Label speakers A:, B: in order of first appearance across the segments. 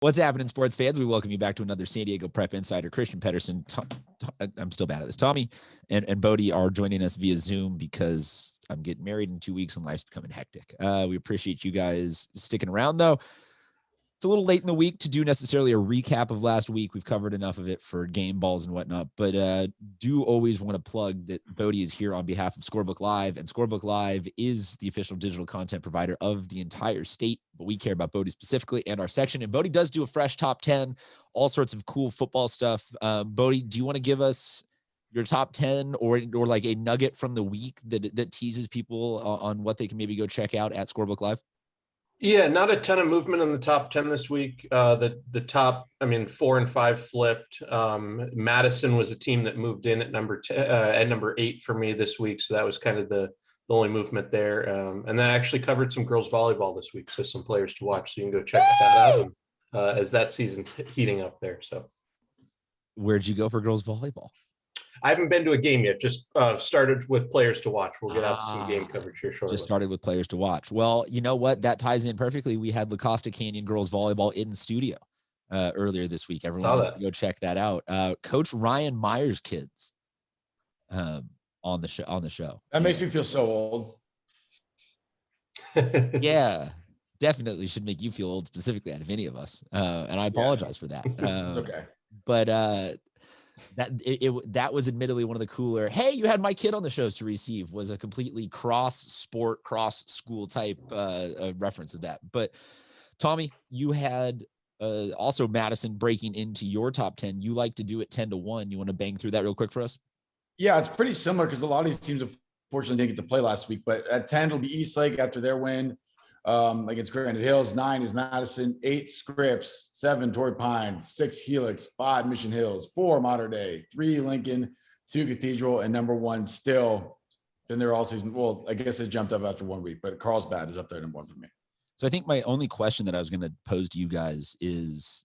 A: What's happening, sports fans? We welcome you back to another San Diego Prep Insider. Christian Pedersen, I'm still bad at this. Tommy and Bodie are joining us via Zoom because I'm getting married in 2 weeks and life's becoming hectic. We appreciate you guys sticking around, though. It's a little late in the week to do necessarily a recap of last week. We've covered enough of it for game balls and whatnot, but do always want to plug that Bodie is here on behalf of Scorebook Live, and Scorebook Live is the official digital content provider of the entire state, but we care about Bodie specifically and our section. And Bodie does do a fresh top 10, all sorts of cool football stuff. Bodie, do you want to give us your top 10 or like a nugget from the week that teases people on what they can maybe go check out at Scorebook Live?
B: Yeah, not a ton of movement in the top 10 this week. The top, 4 and 5 flipped. Madison was a team that moved in at number 8 for me this week. So that was kind of the only movement there. And then I actually covered some girls volleyball this week. So some players to watch. So you can go check that out as that season's heating up there. So
A: where'd you go for girls volleyball?
B: I haven't been to a game yet. Just started with players to watch. We'll get out some game coverage here shortly.
A: Just started with players to watch. Well, you know what? That ties in perfectly. We had La Costa Canyon girls volleyball in studio earlier this week. Everyone go check that out. Coach Ryan Meyer's kids on the show.
C: That makes me feel so old.
A: Yeah, definitely should make you feel old specifically out of any of us. And I apologize for that.
C: It's okay.
A: But that was admittedly one of the cooler, hey, you had my kid on the shows to receive, was a completely cross sport, cross school type reference of that. But Tommy, you had also Madison breaking into your top 10. You like to do it 10-1. You want to bang through that real quick for us?
C: Yeah, it's pretty similar because a lot of these teams unfortunately didn't get to play last week. But at 10 it'll be Eastlake after their win against Granite Hills. 9 is Madison. 8 Scripps. 7 Torrey Pines. 6 Helix. 5 Mission Hills. 4 Mater Dei. 3 Lincoln. 2 Cathedral, and number 1 still been there all season. Well, I guess it jumped up after 1 week, but Carlsbad is up there number 1 for me.
A: So I think my only question that I was going to pose to you guys is,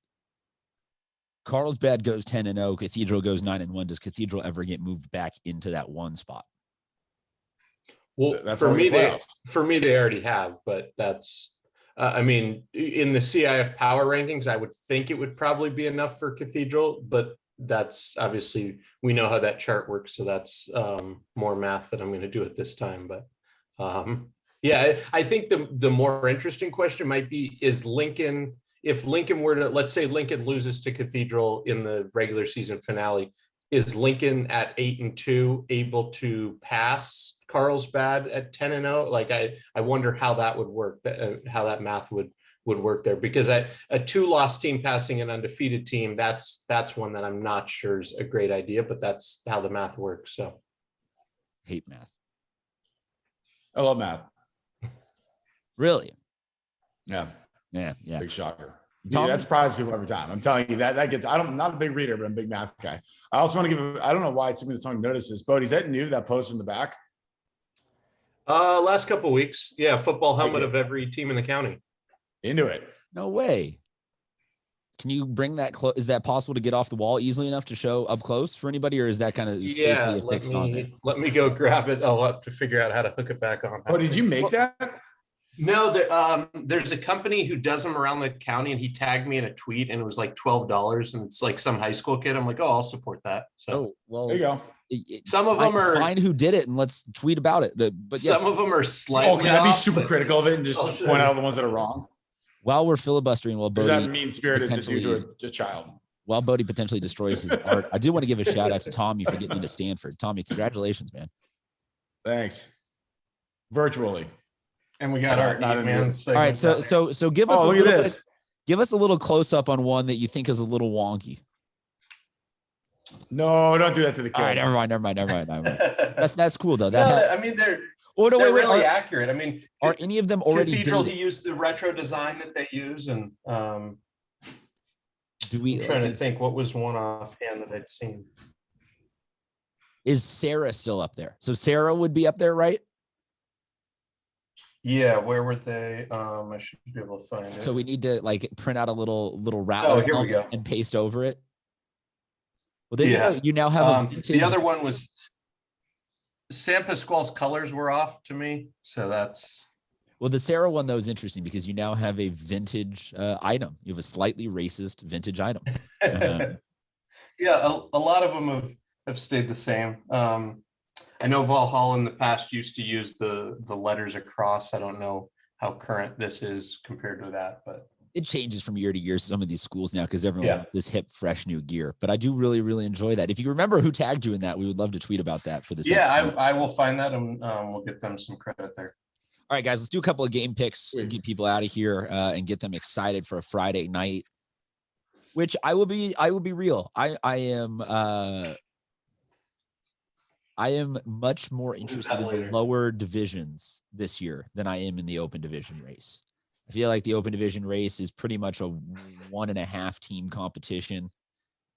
A: Carlsbad goes 10-0, Cathedral goes 9-1. Does Cathedral ever get moved back into that 1 spot?
B: Well, for me, they already have, but that's, in the CIF power rankings, I would think it would probably be enough for Cathedral, but that's obviously, we know how that chart works. So that's more math that I'm going to do at this time. But yeah, I think the more interesting question might be, is Lincoln, if Lincoln were to, let's say Lincoln loses to Cathedral in the regular season finale, is Lincoln at 8-2 able to pass Carlsbad at 10-0? Like I wonder how that would work, how that math would work there, because a 2-loss team passing an undefeated team, that's one that I'm not sure is a great idea, but that's how the math works. So
A: hate math.
C: I love math.
A: Really?
C: Yeah.
A: Big
C: shocker. Dude, that surprises people every time. I'm telling you that gets, I'm not a big reader, but I'm a big math guy. I also want to give, I don't know why it took me this long to notice this. Bodie, is that new, that post in the back?
B: Last couple of weeks. Yeah. Football helmet of every team in the county.
C: Into it.
A: No way. Can you bring that close? Is that possible to get off the wall easily enough to show up close for anybody, or is that kind of
B: let me go grab it. I'll have to figure out how to hook it back on.
C: Oh, did you make that?
B: No, there's a company who does them around the county, and he tagged me in a tweet, and it was like $12, and it's like some high school kid. I'm like, oh, I'll support that. So
A: well,
C: there you go.
B: Some of them are
A: find who did it and let's tweet about it. But yes,
B: some of them are slightly.
C: Oh, can I be super critical of it and just point out the ones that are wrong?
A: While we're filibustering, while Bodie
C: that mean spirited to do to a child.
A: While Bodie potentially destroys his art, I do want to give a shout out to Tommy for getting into Stanford. Tommy, congratulations, man.
C: Thanks. Virtually.
B: And we got our man.
A: All right, so give us give us a little close up on one that you think is a little wonky.
C: No, don't do that to the kid.
A: All right, never mind. That's cool though.
B: They're really accurate.
A: Are any of them already?
B: Cathedral, he used the retro design that they use, and I'm trying to think what was one offhand that I'd seen.
A: Is Sarah still up there? So Sarah would be up there, right?
B: Yeah, where were they? I should be able to find it.
A: So we need to print out a little rattler.
B: Oh, here we go.
A: And paste over it. Well, then you now have
B: the other one was San Pasquale's colors were off to me, so that's
A: Well, the Sarah one, though, is interesting because you now have a vintage item. You have a slightly racist vintage item.
B: Yeah, a lot of them have stayed the same. I know Valhalla in the past used to use the letters across. I don't know how current this is compared to that, but
A: it changes from year to year. Some of these schools now, because everyone wants this hip, fresh new gear. But I do really, really enjoy that. If you remember who tagged you in that, we would love to tweet about that for this.
B: Yeah, I will find that and we'll get them some credit there.
A: All right, guys, let's do a couple of game picks and get people out of here and get them excited for a Friday night. Which I will be real. I am much more interested in the lower divisions this year than I am in the open division race. I feel like the open division race is pretty much a 1.5 team competition,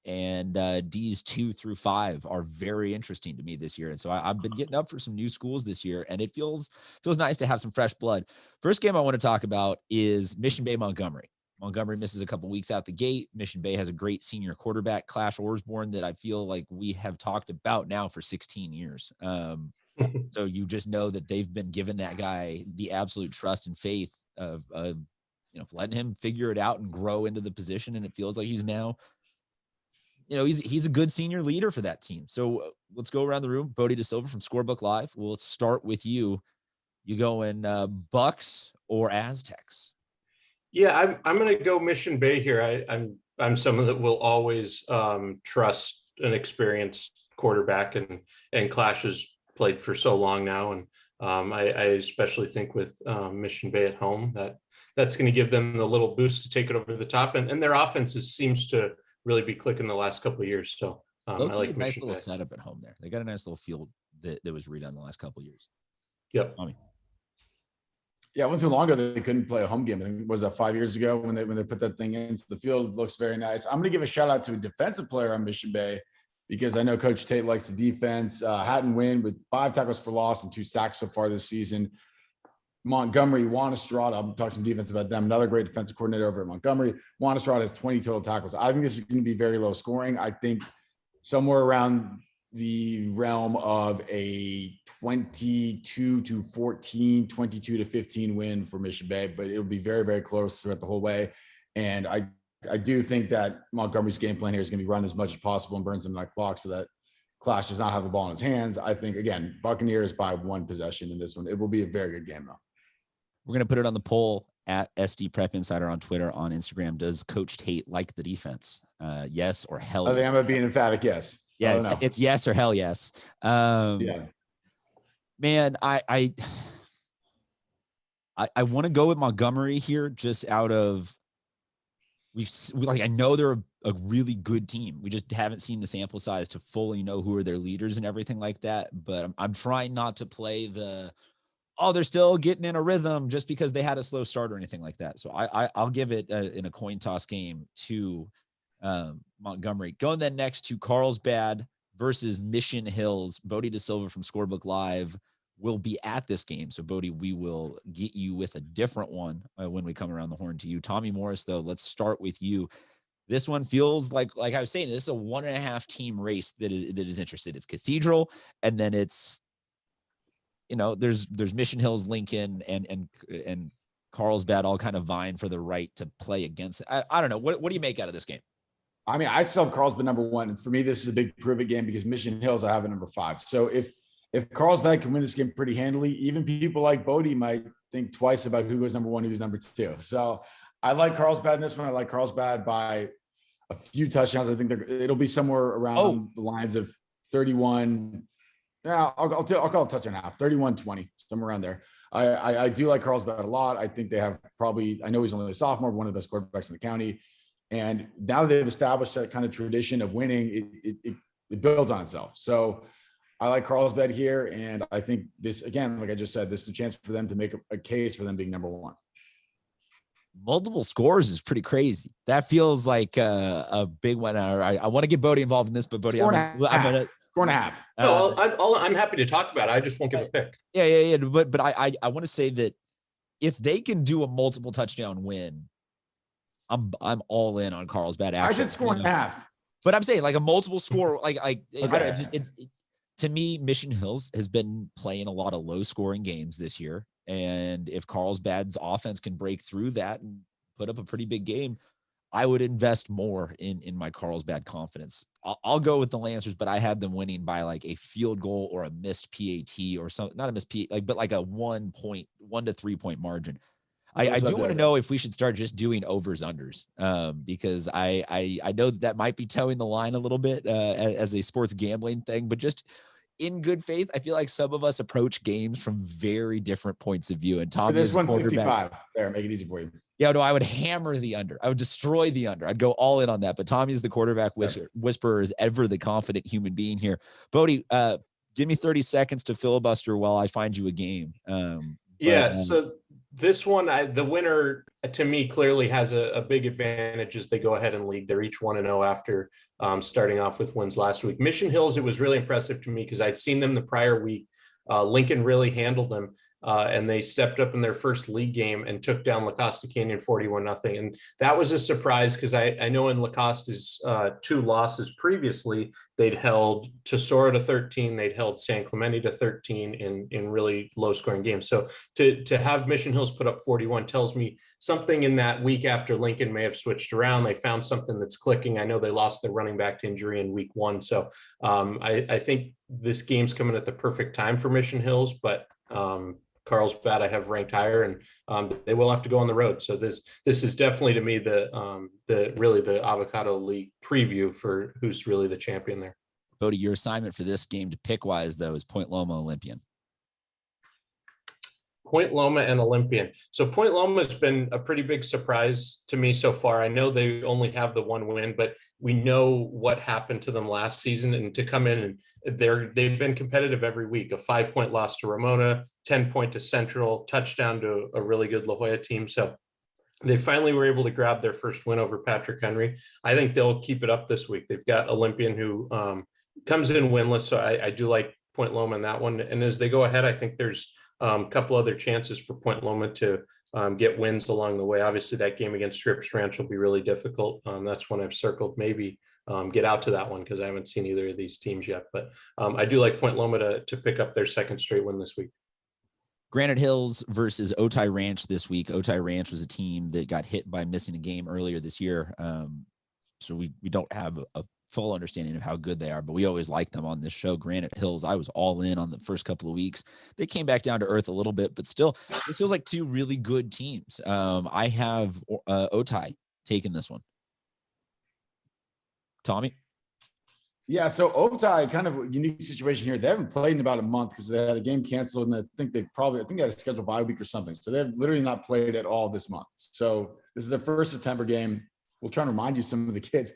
A: and D's 2 through 5 are very interesting to me this year. And so I've been getting up for some new schools this year, and it feels nice to have some fresh blood. First game I want to talk about is Mission Bay Montgomery. Montgomery misses a couple weeks out the gate. Mission Bay has a great senior quarterback, Clash Orsborn, that I feel like we have talked about now for 16 years. So you just know that they've been giving that guy the absolute trust and faith of letting him figure it out and grow into the position. And it feels like he's now, he's a good senior leader for that team. So let's go around the room. Bodie DeSilva from Scorebook Live. We'll start with you. You going Bucks or Aztecs?
B: Yeah, I'm going to go Mission Bay here. I'm someone that will always trust an experienced quarterback, and Clash has played for so long now, and I especially think with Mission Bay at home that's going to give them the little boost to take it over the top, and their offense seems to really be clicking the last couple of years. So I like
A: a nice little setup at home there. They got a nice little field that was redone the last couple of years.
B: Yep.
C: Yeah, it wasn't too long ago they couldn't play a home game. I think was that 5 years ago when they put that thing into the field. It looks very nice. I'm going to give a shout out to a defensive player on Mission Bay because I know Coach Tate likes the defense. Hatton Wynn with 5 tackles for loss and 2 sacks so far this season. Montgomery, Juan Estrada, I'll talk some defense about them. Another great defensive coordinator over at Montgomery. Juan Estrada has 20 total tackles. I think this is going to be very low scoring. I think somewhere around the realm of a 22-14, 22-15 win for Mission Bay, but it'll be very, very close throughout the whole way. And I do think that Montgomery's game plan here is going to be run as much as possible and burn some of that clock so that Clash does not have the ball in his hands. I think, again, Buccaneers by 1 possession in this one. It will be a very good game, though.
A: We're going to put it on the poll at SD Prep Insider on Twitter, on Instagram. Does Coach Tate like the defense? Yes or hell yes?
C: I think I'm going to be an emphatic yes.
A: Yeah, it's yes or hell yes.
C: Yeah.
A: Man, I want to go with Montgomery here just out of I know they're a really good team. We just haven't seen the sample size to fully know who are their leaders and everything like that. But I'm trying not to play they're still getting in a rhythm just because they had a slow start or anything like that. So I'll give it in a coin toss game to Montgomery. Going then next to Carlsbad versus Mission Hills. Bodie DeSilva from Scorebook Live will be at this game. So Bodie, we will get you with a different one when we come around the horn to you. Tommy Morris, though, let's start with you. This one feels like I was saying, this is a 1.5 team race that is interested. It's Cathedral, and then it's, there's Mission Hills, Lincoln, and Carlsbad all kind of vying for the right to play against. I don't know. What do you make out of this game?
C: I mean, I still have Carlsbad number 1. And for me, this is a big prove it game because Mission Hills, I have it number 5. So if Carlsbad can win this game pretty handily, even people like Bodie might think twice about who goes number 1, who goes number 2. So I like Carlsbad in this one. I like Carlsbad by a few touchdowns. I think it'll be somewhere around the lines of 31. Yeah, I'll call it touchdown half, 31-20, somewhere around there. I do like Carlsbad a lot. I think they have I know he's only a sophomore, one of the best quarterbacks in the county. And now that they've established that kind of tradition of winning, it builds on itself. So I like Carlsbad here. And I think this, again, like I just said, this is a chance for them to make a case for them being number 1.
A: Multiple scores is pretty crazy. That feels like a big one. I want to get Bodie involved in this, but Bodie, I'm gonna
C: 4.5.
B: No, I'm happy to talk about it. I just won't give a pick.
A: Yeah. But I want to say that if they can do a multiple touchdown win, I'm all in on Carlsbad.
C: I said 4.5.
A: But I'm saying like a multiple score, to me, Mission Hills has been playing a lot of low scoring games this year. And if Carlsbad's offense can break through that and put up a pretty big game, I would invest more in my Carlsbad confidence. I'll go with the Lancers, but I had them winning by like a field goal or a missed PAT or something, not a missed PAT, but like a 1 to 3 point margin. I do want to know if we should start just doing overs unders, because I know that might be towing the line a little bit as a sports gambling thing, but just in good faith, I feel like some of us approach games from very different points of view. And Tommy,
C: this 155 there, make it easy for you.
A: Yeah, no, I would hammer the under. I would destroy the under. I'd go all in on that. But Tommy is the quarterback whisperer, is ever the confident human being here. Bodie, give me 30 seconds to filibuster while I find you a game.
B: So this one, the winner to me clearly has a big advantage as they go ahead and lead. They're each 1-0 after starting off with wins last week. Mission Hills, it was really impressive to me because I'd seen them the prior week. Lincoln really handled them. And they stepped up in their first league game and took down La Costa Canyon 41-0. And that was a surprise because I know in La Costa's 2 losses previously, they'd held Tesoro to 13, they'd held San Clemente to 13 in really low scoring games. So to have Mission Hills put up 41 tells me something in that week after Lincoln may have switched around. They found something that's clicking. I know they lost their running back to injury in week 1. So I think this game's coming at the perfect time for Mission Hills, but Carlsbad I have ranked higher, and they will have to go on the road. So this is definitely to me the Avocado League preview for who's really the champion there.
A: Bodie, your assignment for this game to pick wise though is Point Loma Olympian.
B: Point Loma and Olympian. So Point Loma has been a pretty big surprise to me so far. I know they only have the 1 win, but we know what happened to them last season, and to come in and they've been competitive every week. A 5-point loss to Ramona, 10-point to Central, touchdown to a really good La Jolla team. So they finally were able to grab their first win over Patrick Henry. I think they'll keep it up this week. They've got Olympian who comes in winless. So I do like Point Loma in that one. And as they go ahead, I think there's a couple other chances for Point Loma to get wins along the way. Obviously, that game against Scripps Ranch will be really difficult. That's one I've circled. Maybe get out to that one because I haven't seen either of these teams yet. But I do like Point Loma to pick up their second straight win this week.
A: Granite Hills versus Otay Ranch this week. Otay Ranch was a team that got hit by missing a game earlier this year. So we don't have a full understanding of how good they are, but we always like them on this show. Granite Hills, I was all in on the first couple of weeks. They came back down to earth a little bit, but still, it feels like 2 really good teams. I have Otay taking this one. Tommy?
C: Yeah, so Otay, kind of a unique situation here. They haven't played in about a month because they had a game canceled, and I think they had a scheduled bye week or something. So they've literally not played at all this month. So this is their first September game. We'll try to remind you some of the kids.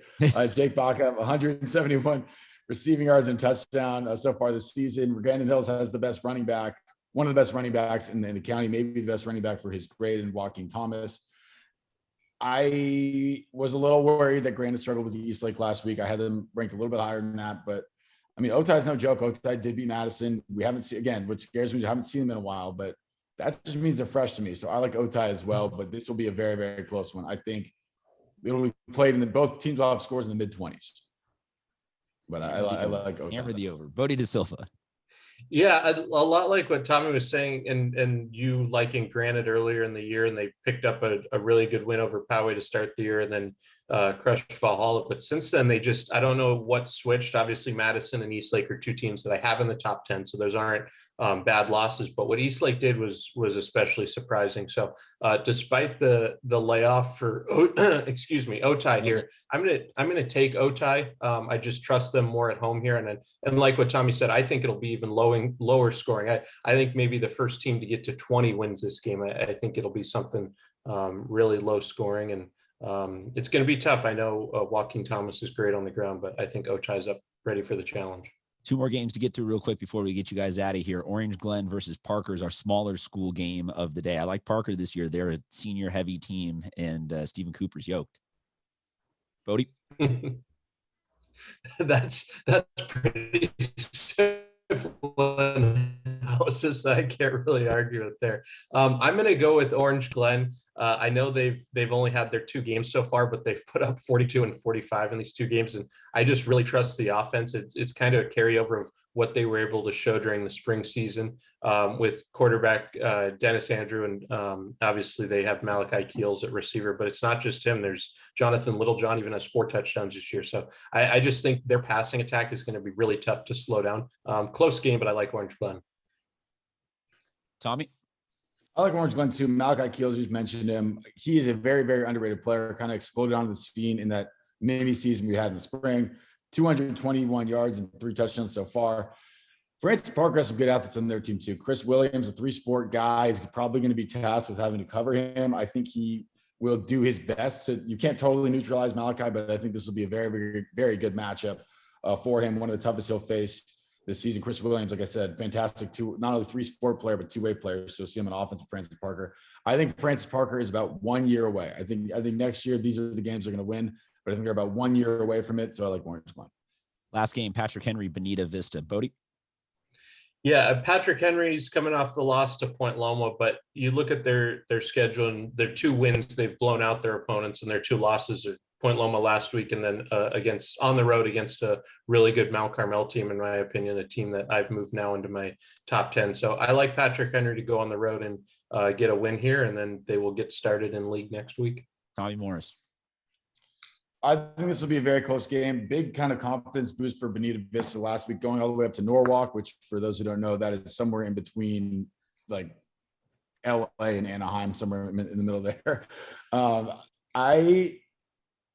C: Jake Baca, 171 receiving yards and touchdown so far this season. Granite Hills has the best running back, one of the best running backs in the county, maybe the best running back for his grade, in Joaquin Thomas. I was a little worried that Granite struggled with the East Lake last week. I had them ranked a little bit higher than that, but I mean, Otay's no joke. Otay did beat Madison. We haven't seen, again, what scares me is I haven't seen them in a while, but that just means they're fresh to me. So I like Otay as well, but this will be a very, very close one. I think it'll be played both teams will have scores in the mid-20s. But I like Otay.
A: Hammer the over. Bodie De Silva.
B: Yeah, a lot like what Tommy was saying, and you liking Granite earlier in the year, and they picked up a really good win over Poway to start the year, and then crushed Valhalla. But since then, I don't know what switched. Obviously, Madison and Eastlake are 2 teams that I have in the top 10, so those aren't bad losses. But what Eastlake did was especially surprising. So despite the layoff for Otay here, I'm gonna take Otay. I just trust them more at home here, and like what Tommy said, I think it'll be even lower scoring. I think maybe the first team to get to 20 wins this game. I think it'll be something really low scoring, and it's going to be tough. I know Joaquin Thomas is great on the ground, but I think Otay's up ready for the challenge.
A: 2 more games to get through real quick before we get you guys out of here. Orange Glen versus Parker is our smaller school game of the day. I like Parker this year. They're a senior heavy team, and Stephen Cooper's yoked. Bodie?
B: That's pretty simple analysis that I can't really argue with there. I'm going to go with Orange Glen. I know they've only had their 2 games so far, but they've put up 42 and 45 in these 2 games. And I just really trust the offense. It's kind of a carryover of what they were able to show during the spring season with quarterback Dennis Andrew. And obviously they have Malachi Keels at receiver, but it's not just him. There's Jonathan Littlejohn, even has 4 touchdowns this year. So I just think their passing attack is going to be really tough to slow down. Close game, but I like Orange Glen.
A: Tommy?
C: I like Orange Glen too. Malachi Keels, you mentioned him. He is a very, very underrated player, kind of exploded onto the scene in that mini season we had in the spring. 221 yards and 3 touchdowns so far. Francis Parker has some good athletes on their team too. Chris Williams, a 3-sport guy, is probably going to be tasked with having to cover him. I think he will do his best. You can't totally neutralize Malachi, but I think this will be a very, very, very good matchup for him. One of the toughest he'll face this season. Chris Williams, like I said, fantastic not only 3-sport player, but 2-way player. So see him on offense with Francis Parker. I think Francis Parker is about 1 year away. I think next year, these are the games they're going to win, but I think they're about 1 year away from it. So I like Orange Glen.
A: Last game, Patrick Henry, Bonita Vista. Bodie?
B: Yeah, Patrick Henry's coming off the loss to Point Loma, but you look at their schedule and their 2 wins, they've blown out their opponents, and their 2 losses are Point Loma last week, and then on the road against a really good Mount Carmel team, in my opinion, a team that I've moved now into my top 10. So I like Patrick Henry to go on the road and get a win here, and then they will get started in league next week.
A: Tommy Morris?
C: I think this will be a very close game. Big kind of confidence boost for Bonita Vista last week, going all the way up to Norwalk, which for those who don't know, that is somewhere in between like LA and Anaheim, somewhere in the middle there.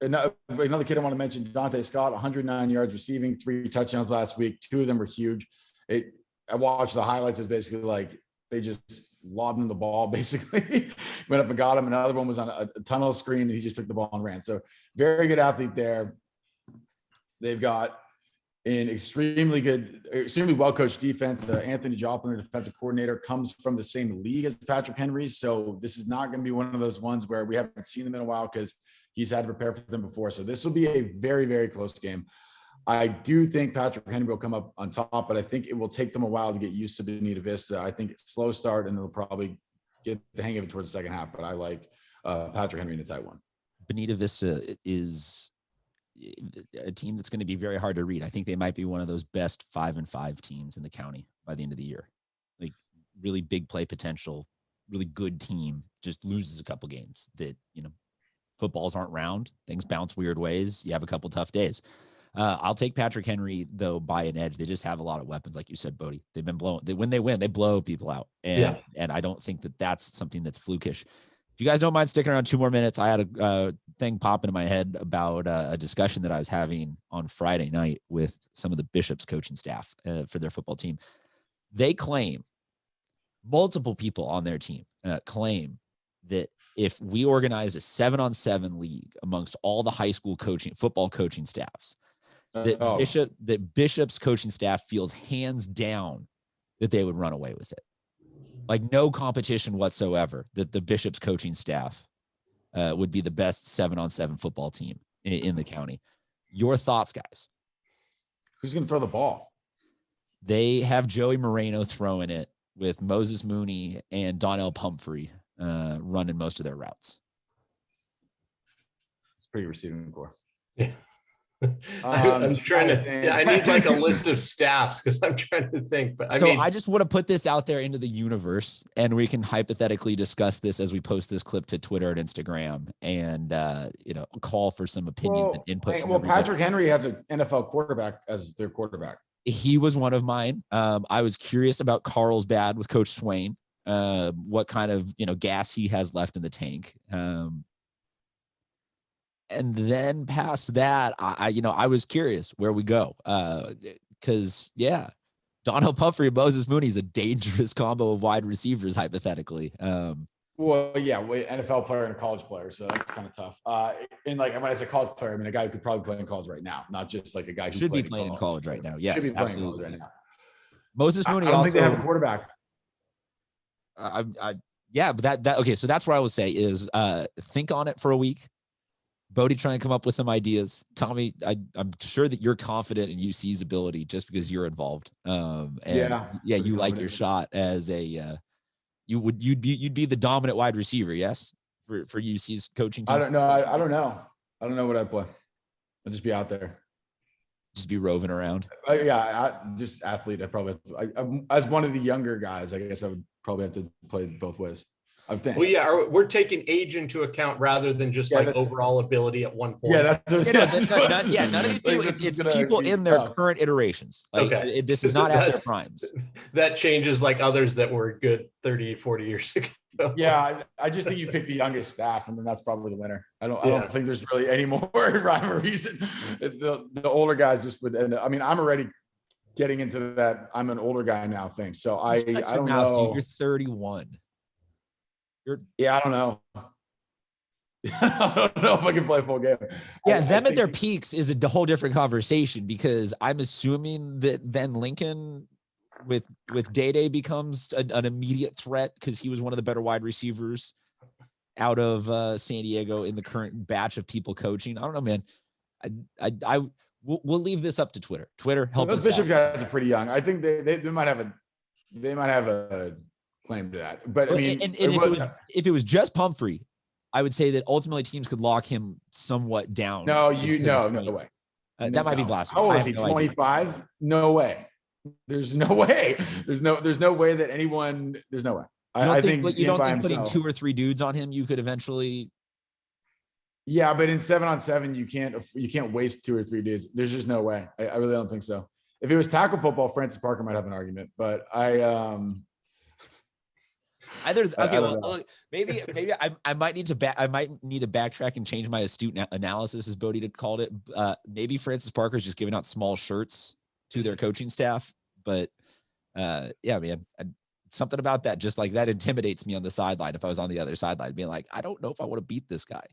C: Another kid I want to mention, Dante Scott, 109 yards receiving, 3 touchdowns last week. 2 of them were huge. I watched the highlights. It was basically like they just lobbed him the ball, basically. Went up and got him. Another one was on a tunnel screen, and he just took the ball and ran. So very good athlete there. They've got an extremely well-coached defense. Anthony Joplin, the defensive coordinator, comes from the same league as Patrick Henry. So this is not going to be one of those ones where we haven't seen him in a while because he's had to prepare for them before. So this will be a very, very close game. I do think Patrick Henry will come up on top, but I think it will take them a while to get used to Bonita Vista. I think it's slow start, and they'll probably get the hang of it towards the second half. But I like Patrick Henry in a tight one.
A: Bonita Vista is a team that's going to be very hard to read. I think they might be one of those best 5-5 teams in the county by the end of the year. Like really big play potential, really good team, just loses a couple games that, footballs aren't round. Things bounce weird ways. You have a couple tough days. I'll take Patrick Henry, though, by an edge. They just have a lot of weapons, like you said, Bodie. They've been blown. When they win, they blow people out. And I don't think that that's something that's flukish. If you guys don't mind sticking around 2 more minutes, I had a thing pop into my head about a discussion that I was having on Friday night with some of the Bishop's coaching staff for their football team. They claim, multiple people on their team claim that if we organize a 7-on-7 league amongst all the high school football coaching staffs, that Bishop's coaching staff feels hands down that they would run away with it. Like no competition whatsoever, that the Bishop's coaching staff would be the best 7-on-7 football team in the county. Your thoughts, guys?
C: Who's going to throw the ball?
A: They have Joey Moreno throwing it with Moses Mooney and Donnell Pumphrey running most of their routes.
C: It's pretty receiving core.
B: Yeah. I'm trying to. I need like a list of staffs because I'm trying to think. But
A: I just want to put this out there into the universe, and we can hypothetically discuss this as we post this clip to Twitter and Instagram, and call for some opinion and input.
C: Well, Patrick Henry has an NFL quarterback as their quarterback.
A: He was one of mine. I was curious about Carlsbad with Coach Swain. What kind of gas he has left in the tank. And then past that, I was curious where we go. Because, Donnell Pumphrey and Moses Mooney is a dangerous combo of wide receivers, hypothetically.
C: NFL player and a college player, so that's kind of tough. And like when I say college player, I mean a guy who could probably play in college right now, not just like a guy who
A: should be playing in college right now. Yes,
C: should be playing
A: absolutely.
C: in college right now.
A: Moses Mooney.
C: I don't think they have a quarterback.
A: But okay. So that's what I would say is think on it for a week. Bodie trying to come up with some ideas. Tommy, I'm sure that you're confident in UC's ability just because you're involved. You like your shot as a you'd be the dominant wide receiver. Yes. for UC's coaching team?
C: I don't know. I don't know. I don't know what I'd play. I'd just be out there.
A: Just be roving around.
C: Just athlete. I probably have to, as one of the younger guys, I guess I would probably have to play both ways. I think.
B: Well, yeah, we're taking age into account rather than just overall ability at one point.
C: Yeah, that's
A: none of these people. It's people in their current iterations. Like,
B: okay,
A: this is not at their primes.
B: That changes like others that were good 30, 40 years ago.
C: Yeah, I just think you pick the youngest staff, and then that's probably the winner. I don't think there's really any more rhyme or reason. The older guys just would end up. I mean, I'm already getting into that. I'm an older guy now thing. So I don't know.
A: Dude, you're 31.
C: I don't know. I don't know if I can play a full game.
A: Yeah, them at their peaks is a whole different conversation, because I'm assuming that then Lincoln with Day becomes an immediate threat because he was one of the better wide receivers out of San Diego in the current batch of people coaching. I don't know, man. We'll leave this up to Twitter. Help us.
C: Those Bishop
A: out.
C: Guys are pretty young. I think they might have a claim to that. But I mean,
A: if it was just Pumphrey, I would say that ultimately teams could lock him somewhat down.
C: No way.
A: That might be blasphemy.
C: How old is he? 25? No way. There's no way. There's no way that anyone. There's no way. I think
A: you don't think putting 2 or 3 dudes on him, you could eventually.
C: Yeah, but in 7-on-7, you can't waste 2 or 3 dudes. There's just no way. I really don't think so. If it was tackle football, Francis Parker might have an argument, but
A: maybe I might need to backtrack and change my astute analysis, as Bodie called it. Maybe Francis Parker is just giving out small shirts to their coaching staff, but yeah, man, something about that, just like that, intimidates me on the sideline. If I was on the other sideline, being like, I don't know if I want to beat this guy.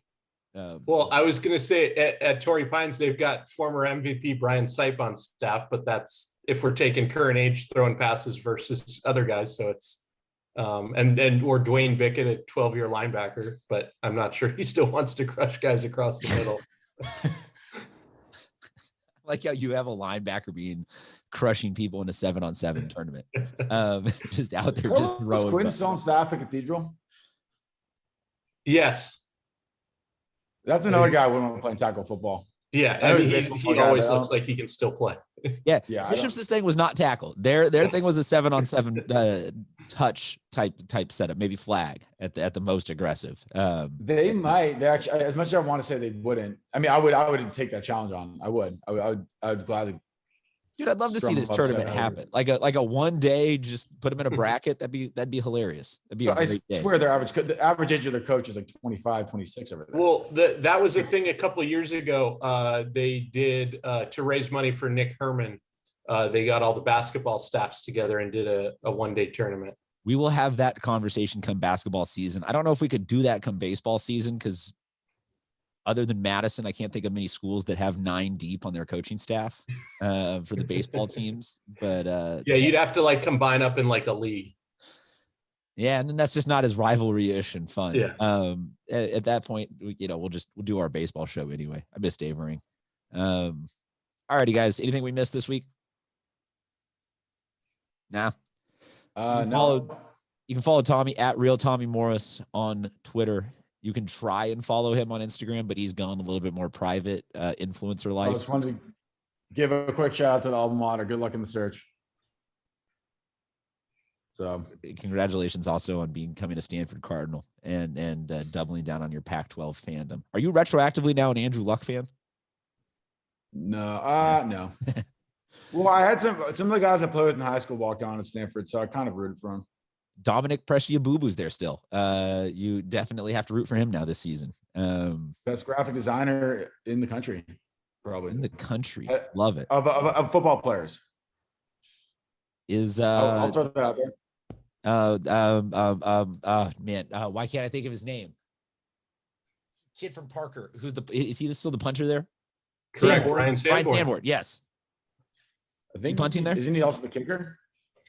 B: Well, I was going to say at Torrey Pines, they've got former MVP Brian Sipe on staff, but that's if we're taking current age throwing passes versus other guys. So it's or Dwayne Bickett, a 12-year linebacker, but I'm not sure he still wants to crush guys across the middle.
A: Like how you have a linebacker being crushing people in a 7-on-7 tournament. Just out there, just throwing.
C: Is Quinn still on staff at Cathedral?
B: Yes.
C: That's another guy we want to play tackle football.
B: Yeah, I mean, he always looks like he can still play.
A: Yeah. Bishop's thing was not tackle. Their thing was a 7-on-7 touch type setup, maybe flag at the most aggressive.
C: They actually, as much as I want to say they wouldn't. I mean, I would take that challenge on. I would gladly.
A: Dude, I'd love to see this tournament happen. Like a one day, just put them in a bracket. That'd be hilarious. That'd be a great day.
C: I swear the average age of their coach is like 25, 26 over there.
B: Well, that was a thing a couple of years ago. They did to raise money for Nick Herman. They got all the basketball staffs together and did a one-day tournament.
A: We will have that conversation come basketball season. I don't know if we could do that come baseball season, because other than Madison, I can't think of many schools that have 9 deep on their coaching staff for the baseball teams. But
B: yeah, you'd have to like combine up in like a league.
A: Yeah, and then that's just not as rivalry-ish and fun.
B: Yeah.
A: At that point, we'll do our baseball show anyway. I miss Dave Ring. All righty, guys. Anything we missed this week? Nah.
C: No.
A: You can follow Tommy at Real Tommy Morris on Twitter. You can try and follow him on Instagram, but he's gone a little bit more private, influencer life.
C: I just wanted to give a quick shout out to the alma mater. Good luck in the search. So
A: congratulations also on becoming a Stanford Cardinal and doubling down on your Pac-12 fandom. Are you retroactively now an Andrew Luck fan?
C: No. No. Well, I had some of the guys I played with in high school walked on at Stanford, so I kind of rooted for him.
A: Dominic Preciabubu's there still. You definitely have to root for him now this season.
C: Best graphic designer in the country, probably.
A: In the country. Love it.
C: Of football players.
A: Is
C: I'll throw that out there.
A: Man, why can't I think of his name? Kid from Parker. Is he still the punter there?
B: Correct. Ryan
A: Sandborn. Yes.
C: I think
A: punting there.
C: Isn't he also the kicker?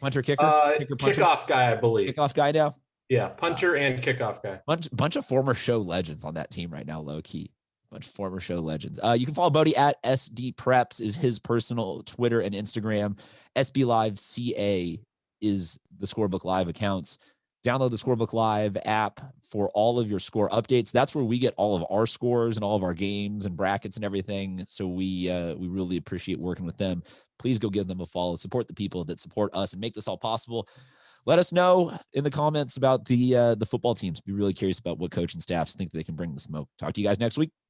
A: Punter, kicker,
B: kickoff guy, I believe.
A: Kickoff guy now.
B: Yeah, punter and kickoff guy.
A: Bunch of former show legends on that team right now, low key. Bunch of former show legends. You can follow Bodie at SD Preps is his personal Twitter and Instagram. SB Live CA is the Scorebook Live accounts. Download the Scorebook Live app for all of your score updates. That's where we get all of our scores and all of our games and brackets and everything. So we really appreciate working with them. Please go give them a follow. Support the people that support us and make this all possible. Let us know in the comments about the football teams. Be really curious about what coach and staffs think they can bring the smoke. Talk to you guys next week.